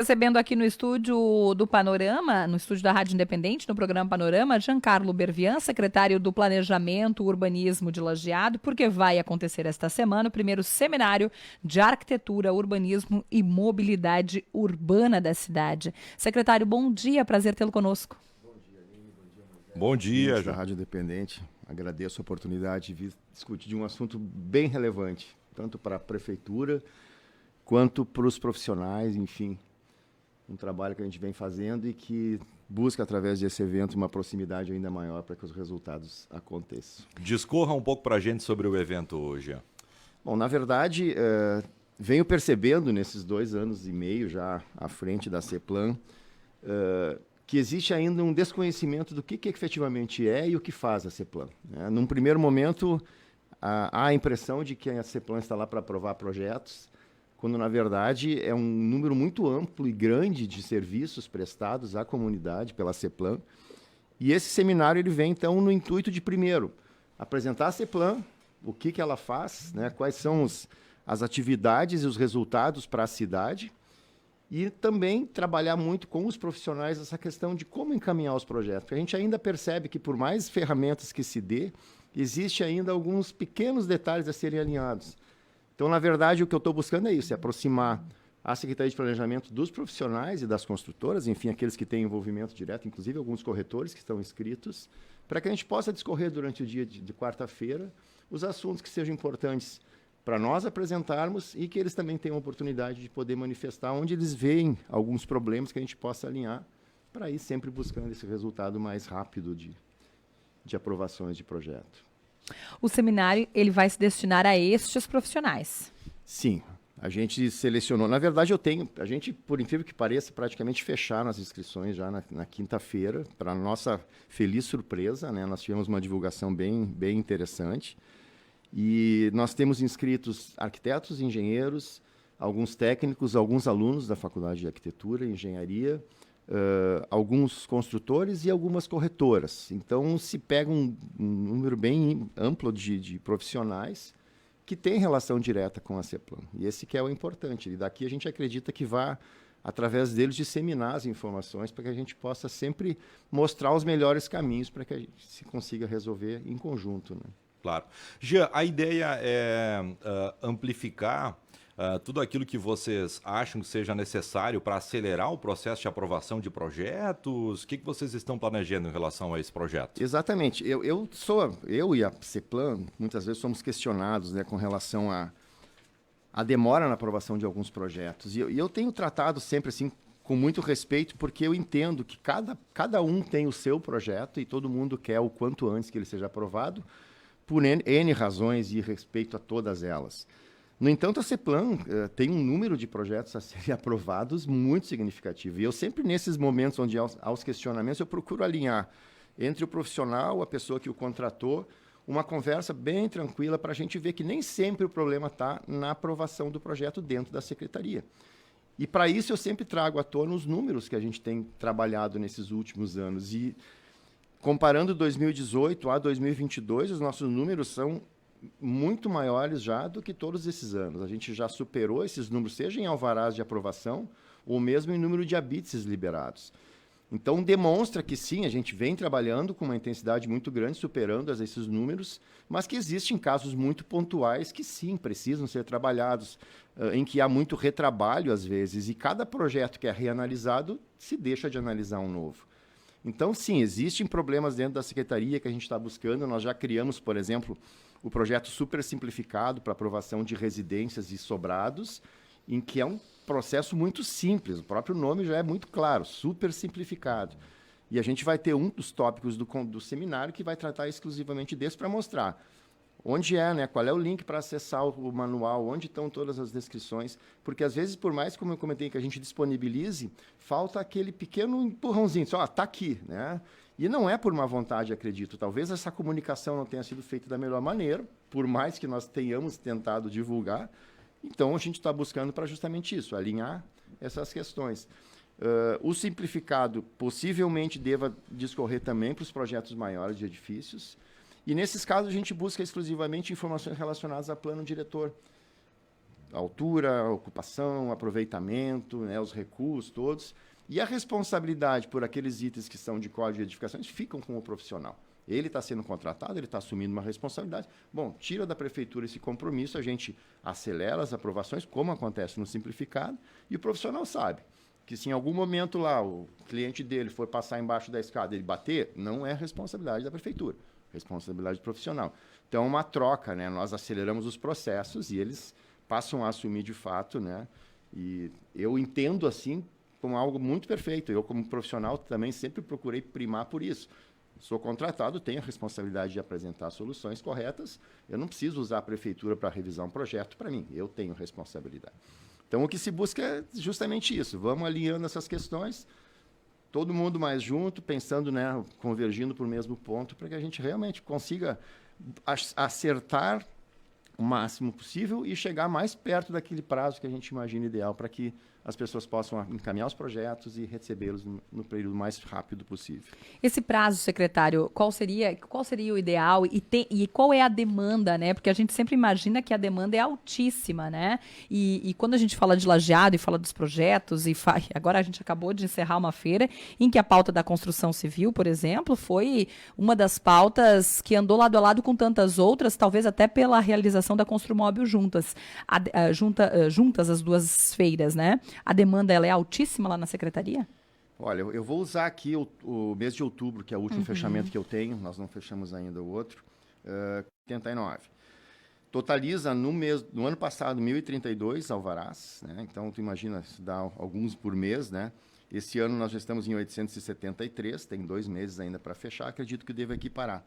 Recebendo aqui no estúdio do Panorama, no estúdio da Rádio Independente, no programa Panorama, Giancarlo Bervian, secretário do Planejamento e Urbanismo de Lajeado, porque vai acontecer esta semana o primeiro seminário de arquitetura, urbanismo e mobilidade urbana da cidade. Secretário, bom dia, prazer tê-lo conosco. Bom dia, da Rádio Independente. Agradeço a oportunidade de vir discutir de um assunto bem relevante, tanto para a prefeitura quanto para os profissionais, enfim. Um trabalho que a gente vem fazendo e que busca, através desse evento, uma proximidade ainda maior para que os resultados aconteçam. Discorra um pouco para a gente sobre o evento hoje. Bom, na verdade, venho percebendo nesses 2 anos e meio já à frente da CEPLAN que existe ainda um desconhecimento do que efetivamente é e o que faz a CEPLAN. Num primeiro momento, há a impressão de que a CEPLAN está lá para aprovar projetos, quando, na verdade, é um número muito amplo e grande de serviços prestados à comunidade pela CEPLAN. E esse seminário ele vem, então, no intuito de, primeiro, apresentar a CEPLAN, o que ela faz, quais são as atividades e os resultados para a cidade, e também trabalhar muito com os profissionais essa questão de como encaminhar os projetos. Porque a gente ainda percebe que, por mais ferramentas que se dê, existe ainda alguns pequenos detalhes a serem alinhados. Então, na verdade, o que eu estou buscando é isso, é aproximar a Secretaria de Planejamento dos profissionais e das construtoras, enfim, aqueles que têm envolvimento direto, inclusive alguns corretores que estão inscritos, para que a gente possa discorrer durante o dia de quarta-feira os assuntos que sejam importantes para nós apresentarmos e que eles também tenham a oportunidade de poder manifestar onde eles veem alguns problemas que a gente possa alinhar, para ir sempre buscando esse resultado mais rápido de aprovações de projeto. O seminário ele vai se destinar a estes profissionais. Sim, a gente selecionou. Na verdade, a gente, por incrível que pareça, praticamente fecharam as inscrições já na quinta-feira. Para nossa feliz surpresa, nós tivemos uma divulgação bem interessante. E nós temos inscritos arquitetos, engenheiros, alguns técnicos, alguns alunos da Faculdade de Arquitetura e Engenharia, alguns construtores e algumas corretoras. Então, se pega um número bem amplo de profissionais que têm relação direta com a CEPLAN. E esse que é o importante. E daqui a gente acredita que vá, através deles, disseminar as informações para que a gente possa sempre mostrar os melhores caminhos para que a gente se consiga resolver em conjunto. Claro. Jean, a ideia é amplificar tudo aquilo que vocês acham que seja necessário para acelerar o processo de aprovação de projetos. O que vocês estão planejando em relação a esse projeto? Exatamente. Eu e a CEPLAN, muitas vezes somos questionados com relação à demora na aprovação de alguns projetos. E eu tenho tratado sempre assim, com muito respeito, porque eu entendo que cada um tem o seu projeto e todo mundo quer o quanto antes que ele seja aprovado, por N razões e respeito a todas elas. No entanto, a CEPLAN tem um número de projetos a serem aprovados muito significativo. E eu sempre, nesses momentos onde há os questionamentos, eu procuro alinhar entre o profissional, a pessoa que o contratou, uma conversa bem tranquila para a gente ver que nem sempre o problema está na aprovação do projeto dentro da secretaria. E, para isso, eu sempre trago à tona os números que a gente tem trabalhado nesses últimos anos. E, comparando 2018 a 2022, os nossos números são muito maiores já do que todos esses anos. A gente já superou esses números, seja em alvarás de aprovação ou mesmo em número de habite-se liberados. Então, demonstra que sim, a gente vem trabalhando com uma intensidade muito grande, superando esses números, mas que existem casos muito pontuais que sim, precisam ser trabalhados, em que há muito retrabalho às vezes, e cada projeto que é reanalisado, se deixa de analisar um novo. Então, sim, existem problemas dentro da secretaria que a gente está buscando. Nós já criamos, por exemplo, o projeto super simplificado para aprovação de residências e sobrados, em que é um processo muito simples. O próprio nome já é muito claro, super simplificado. E a gente vai ter um dos tópicos do seminário que vai tratar exclusivamente desse para mostrar onde qual é o link para acessar o manual, onde estão todas as descrições, porque às vezes, por mais, como eu comentei, que a gente disponibilize, falta aquele pequeno empurrãozinho, só está aqui, E não é por má vontade, acredito. Talvez essa comunicação não tenha sido feita da melhor maneira, por mais que nós tenhamos tentado divulgar. Então, a gente está buscando para justamente isso, alinhar essas questões. O simplificado possivelmente deva discorrer também para os projetos maiores de edifícios. E, nesses casos, a gente busca exclusivamente informações relacionadas a plano diretor. A altura, a ocupação, aproveitamento, né, os recursos todos. E a responsabilidade por aqueles itens que são de código de edificações ficam com o profissional. Ele está sendo contratado, ele está assumindo uma responsabilidade. Bom, tira da prefeitura esse compromisso, a gente acelera as aprovações, como acontece no simplificado, e o profissional sabe que se em algum momento lá o cliente dele for passar embaixo da escada e ele bater, não é responsabilidade da prefeitura, responsabilidade profissional. Então, é uma troca, né? Nós aceleramos os processos e eles passam a assumir de fato, né? E eu entendo assim como algo muito perfeito. Eu, como profissional, também sempre procurei primar por isso. Sou contratado, tenho a responsabilidade de apresentar soluções corretas. Eu não preciso usar a prefeitura para revisar um projeto para mim. Eu tenho responsabilidade. Então, o que se busca é justamente isso. Vamos alinhando essas questões, todo mundo mais junto, pensando, né, convergindo para o mesmo ponto, para que a gente realmente consiga acertar o máximo possível e chegar mais perto daquele prazo que a gente imagina ideal para que as pessoas possam encaminhar os projetos e recebê-los no período mais rápido possível. Esse prazo, secretário, qual seria o ideal e qual é a demanda, né? Porque a gente sempre imagina que a demanda é altíssima, né? E quando a gente fala de lajeado e fala dos projetos, agora a gente acabou de encerrar uma feira em que a pauta da construção civil, por exemplo, foi uma das pautas que andou lado a lado com tantas outras, talvez até pela realização da Construmóvel juntas as duas feiras, né? A demanda ela é altíssima lá na secretaria? Olha, eu vou usar aqui o mês de outubro, que é o último fechamento que eu tenho, nós não fechamos ainda o outro, 89. Totaliza no ano passado 1.032 alvarás, né? Então tu imagina, se dá alguns por mês, né? Esse ano nós já estamos em 873, tem 2 meses ainda para fechar, acredito que deva equiparar.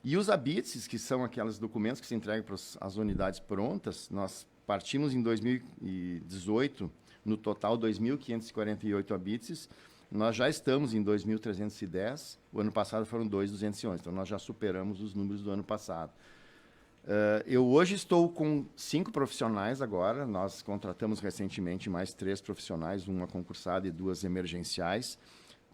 E os habits, que são aqueles documentos que se entregam para as unidades prontas, nós partimos em 2018, no total 2.548 habits, nós já estamos em 2.310, o ano passado foram 2.211, então nós já superamos os números do ano passado. Eu hoje estou com 5 profissionais agora, nós contratamos recentemente mais 3 profissionais, uma concursada e 2 emergenciais,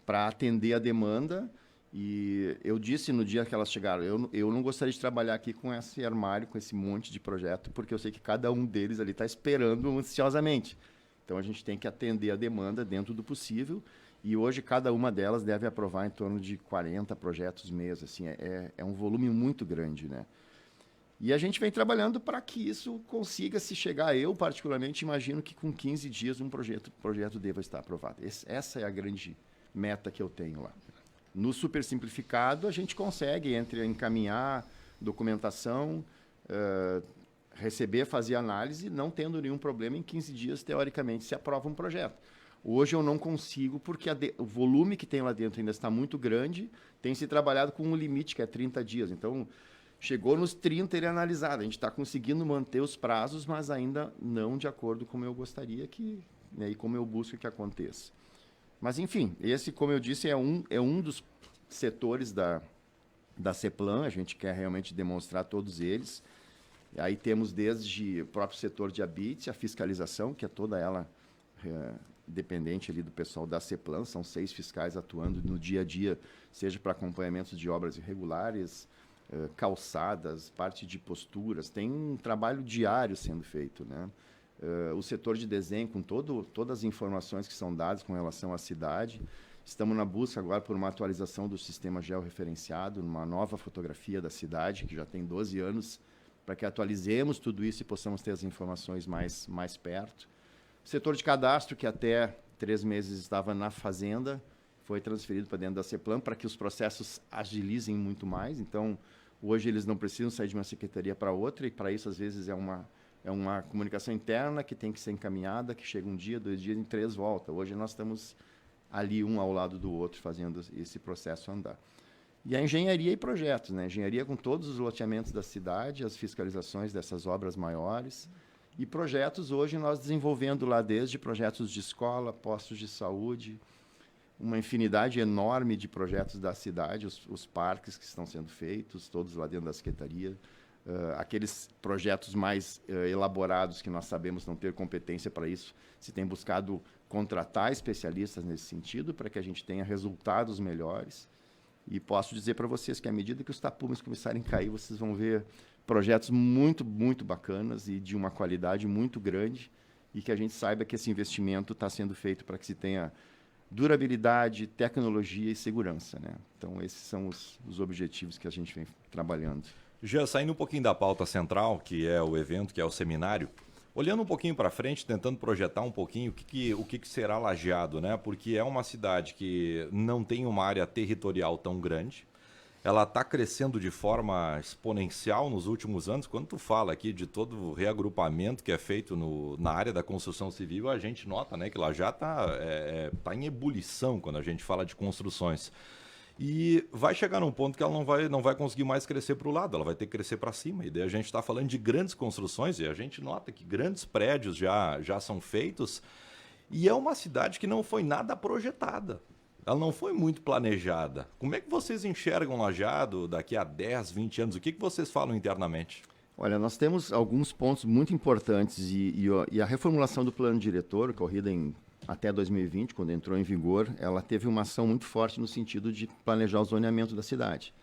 para atender a demanda. E eu disse no dia que elas chegaram, eu não gostaria de trabalhar aqui com esse armário, com esse monte de projeto, porque eu sei que cada um deles ali está esperando ansiosamente. Então, a gente tem que atender a demanda dentro do possível. E hoje, cada uma delas deve aprovar em torno de 40 projetos mês. Assim, é um volume muito grande, né? E a gente vem trabalhando para que isso consiga se chegar. Eu, particularmente, imagino que com 15 dias um projeto deva estar aprovado. Essa é a grande meta que eu tenho lá. No super simplificado, a gente consegue encaminhar documentação, receber, fazer análise, não tendo nenhum problema, em 15 dias, teoricamente, se aprova um projeto. Hoje eu não consigo, porque o volume que tem lá dentro ainda está muito grande, tem se trabalhado com um limite, que é 30 dias. Então, chegou nos 30, ele é analisado. A gente está conseguindo manter os prazos, mas ainda não de acordo com como eu gostaria né, e como eu busco que aconteça. Mas, enfim, esse, como eu disse, é um dos setores da CEPLAN, a gente quer realmente demonstrar todos eles. E aí temos desde o próprio setor de habits, a fiscalização, que é toda ela dependente ali do pessoal da CEPLAN, são 6 fiscais atuando no dia a dia, seja para acompanhamento de obras irregulares, calçadas, parte de posturas, tem um trabalho diário sendo feito, né? O setor de desenho, com todas as informações que são dadas com relação à cidade. Estamos na busca agora por uma atualização do sistema georreferenciado, uma nova fotografia da cidade, que já tem 12 anos, para que atualizemos tudo isso e possamos ter as informações mais perto. O setor de cadastro, que até 3 meses estava na Fazenda, foi transferido para dentro da CEPLAN para que os processos agilizem muito mais. Então, hoje eles não precisam sair de uma secretaria para outra, e para isso, às vezes, é uma comunicação interna que tem que ser encaminhada, que chega um dia, 2 dias, em 3 volta. Hoje nós estamos ali um ao lado do outro, fazendo esse processo andar. E a engenharia e projetos, né? Engenharia com todos os loteamentos da cidade, as fiscalizações dessas obras maiores. E projetos, hoje nós desenvolvendo lá desde projetos de escola, postos de saúde, uma infinidade enorme de projetos da cidade, os parques que estão sendo feitos, todos lá dentro da secretaria. Aqueles projetos mais elaborados que nós sabemos não ter competência para isso, se tem buscado contratar especialistas nesse sentido para que a gente tenha resultados melhores. E posso dizer para vocês que à medida que os tapumes começarem a cair, vocês vão ver projetos muito, muito bacanas e de uma qualidade muito grande, e que a gente saiba que esse investimento está sendo feito para que se tenha durabilidade, tecnologia e segurança, né? Então, esses são os objetivos que a gente vem trabalhando. Já saindo um pouquinho da pauta central, que é o evento, que é o seminário, olhando um pouquinho para frente, tentando projetar um pouquinho o que será Lajeado, né? Porque é uma cidade que não tem uma área territorial tão grande. Ela está crescendo de forma exponencial nos últimos anos. Quando tu fala aqui de todo o reagrupamento que é feito na área da construção civil, a gente nota, né, que Lajeado tá em ebulição quando a gente fala de construções. E vai chegar num ponto que ela não vai conseguir mais crescer para o lado, ela vai ter que crescer para cima. E daí a gente está falando de grandes construções e a gente nota que grandes prédios já são feitos. E é uma cidade que não foi nada projetada. Ela não foi muito planejada. Como é que vocês enxergam Lajeado daqui a 10, 20 anos? O que vocês falam internamente? Olha, nós temos alguns pontos muito importantes e a reformulação do plano diretor, ocorrida até 2020, quando entrou em vigor, ela teve uma ação muito forte no sentido de planejar o zoneamento da cidade.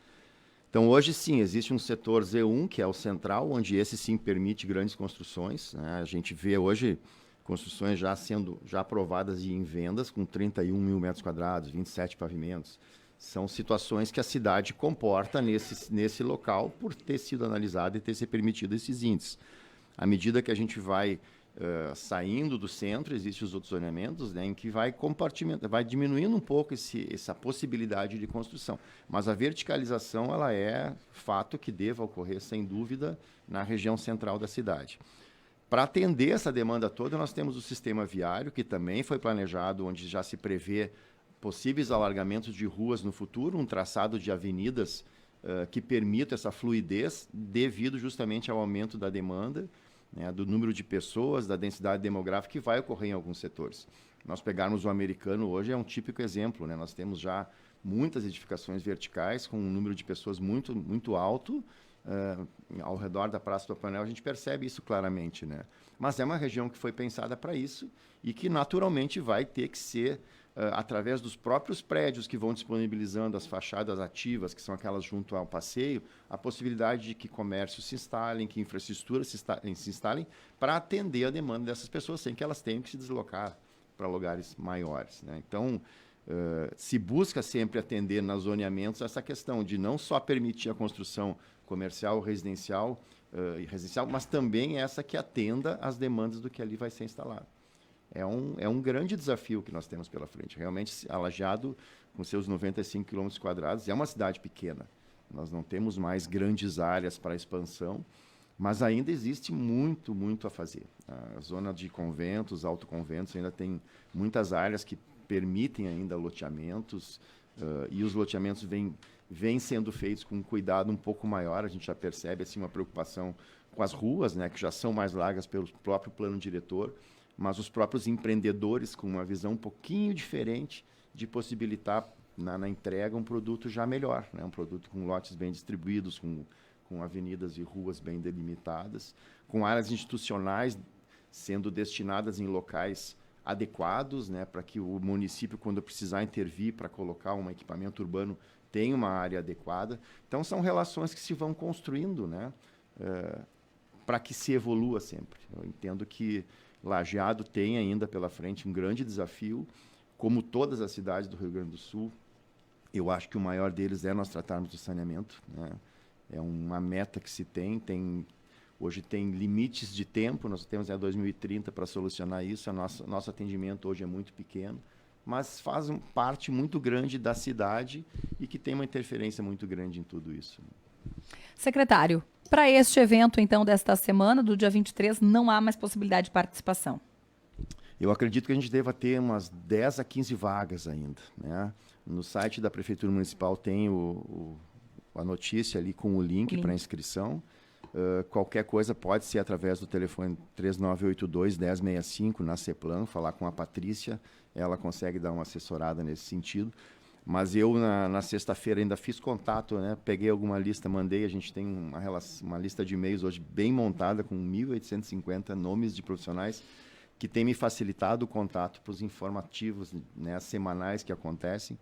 Então, hoje sim, existe um setor Z1, que é o central, onde esse sim permite grandes construções, né? A gente vê hoje construções já aprovadas e em vendas, com 31 mil metros quadrados, 27 pavimentos. São situações que a cidade comporta nesse local por ter sido analisada e ter se permitido esses índices. À medida que a gente vai saindo do centro, existem os outros zoneamentos, né, em que vai diminuindo um pouco essa possibilidade de construção. Mas a verticalização ela é fato que deva ocorrer, sem dúvida, na região central da cidade. Para atender essa demanda toda, nós temos o sistema viário, que também foi planejado, onde já se prevê possíveis alargamentos de ruas no futuro, um traçado de avenidas que permita essa fluidez devido justamente ao aumento da demanda, né, do número de pessoas, da densidade demográfica que vai ocorrer em alguns setores. Nós pegarmos o americano hoje é um típico exemplo, né? Nós temos já muitas edificações verticais com um número de pessoas muito, muito alto. Ao redor da Praça do Apanel a gente percebe isso claramente, né? Mas é uma região que foi pensada para isso e que naturalmente vai ter que ser através dos próprios prédios que vão disponibilizando as fachadas ativas, que são aquelas junto ao passeio, a possibilidade de que comércios se instalem, que infraestruturas se instalem para atender a demanda dessas pessoas sem que elas tenham que se deslocar para lugares maiores, né? Então, se busca sempre atender nos zoneamentos essa questão de não só permitir a construção comercial, residencial, mas também essa que atenda às demandas do que ali vai ser instalado. É um grande desafio que nós temos pela frente. Realmente, Lajeado, com seus 95 km², é uma cidade pequena. Nós não temos mais grandes áreas para expansão, mas ainda existe muito, muito a fazer. A zona de conventos, autoconventos, ainda tem muitas áreas que permitem ainda loteamentos, e os loteamentos vêm sendo feitos com um cuidado um pouco maior. A gente já percebe assim, uma preocupação com as ruas, né, que já são mais largas pelo próprio plano diretor, mas os próprios empreendedores com uma visão um pouquinho diferente de possibilitar na entrega um produto já melhor, né, um produto com lotes bem distribuídos, com avenidas e ruas bem delimitadas, com áreas institucionais sendo destinadas em locais adequados, né, para que o município, quando precisar intervir para colocar um equipamento urbano, tenha uma área adequada. Então, são relações que se vão construindo, né, para que se evolua sempre. Eu entendo que Lajeado tem ainda pela frente um grande desafio, como todas as cidades do Rio Grande do Sul. Eu acho que o maior deles é nós tratarmos do saneamento, né? É uma meta que se hoje tem limites de tempo, nós temos 2030 para solucionar isso. Nosso atendimento hoje é muito pequeno, mas faz parte muito grande da cidade e que tem uma interferência muito grande em tudo isso. Secretário, para este evento, então, desta semana, do dia 23, não há mais possibilidade de participação? Eu acredito que a gente deva ter umas 10 a 15 vagas ainda, né? No site da Prefeitura Municipal tem a notícia ali com o link para inscrição. Qualquer coisa pode ser através do telefone 3982-1065 na CEPLAN, falar com a Patrícia, ela consegue dar uma assessorada nesse sentido. Mas eu, na sexta-feira, ainda fiz contato, né? Peguei alguma lista, mandei. A gente tem uma lista de e-mails hoje bem montada, com 1.850 nomes de profissionais, que tem me facilitado o contato para os informativos, né, semanais que acontecem.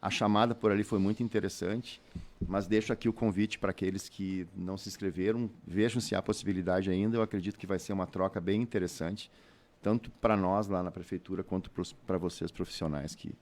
A chamada por ali foi muito interessante, mas deixo aqui o convite para aqueles que não se inscreveram, vejam se há possibilidade ainda. Eu acredito que vai ser uma troca bem interessante, tanto para nós lá na prefeitura, quanto para vocês profissionais, que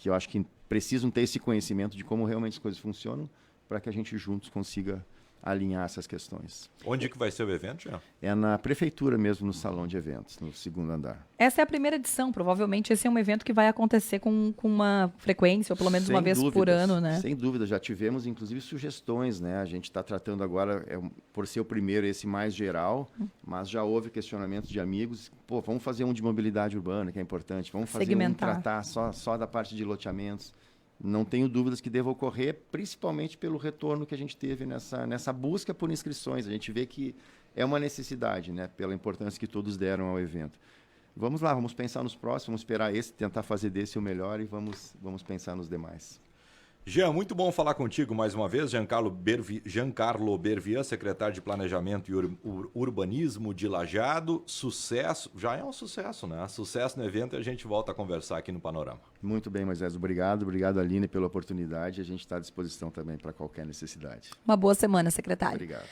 eu acho que precisam ter esse conhecimento de como realmente as coisas funcionam, para que a gente juntos consiga alinhar essas questões. Onde que vai ser o evento, Jean? É na prefeitura mesmo, no salão de eventos, no segundo andar. Essa é a primeira edição, provavelmente esse é um evento que vai acontecer com uma frequência, ou pelo menos Sem uma vez por dúvidas, ano, né? Sem dúvida, já tivemos inclusive sugestões, né? A gente está tratando agora, por ser o primeiro, esse mais geral, mas já houve questionamentos de amigos, pô, vamos fazer um de mobilidade urbana, que é importante, vamos fazer Segmentar. um tratar só da parte de loteamentos. Não tenho dúvidas que deva ocorrer, principalmente pelo retorno que a gente teve nessa busca por inscrições. A gente vê que é uma necessidade, né? Pela importância que todos deram ao evento. Vamos lá, vamos pensar nos próximos, vamos esperar esse, tentar fazer desse o melhor e vamos pensar nos demais. Jean, muito bom falar contigo mais uma vez. Giancarlo Bervian, secretário de Planejamento e Urbanismo de Lajeado. Sucesso, já é um sucesso, né? Sucesso no evento e a gente volta a conversar aqui no Panorama. Muito bem, Moisés, obrigado, Aline, pela oportunidade. A gente está à disposição também para qualquer necessidade. Uma boa semana, secretário. Obrigado.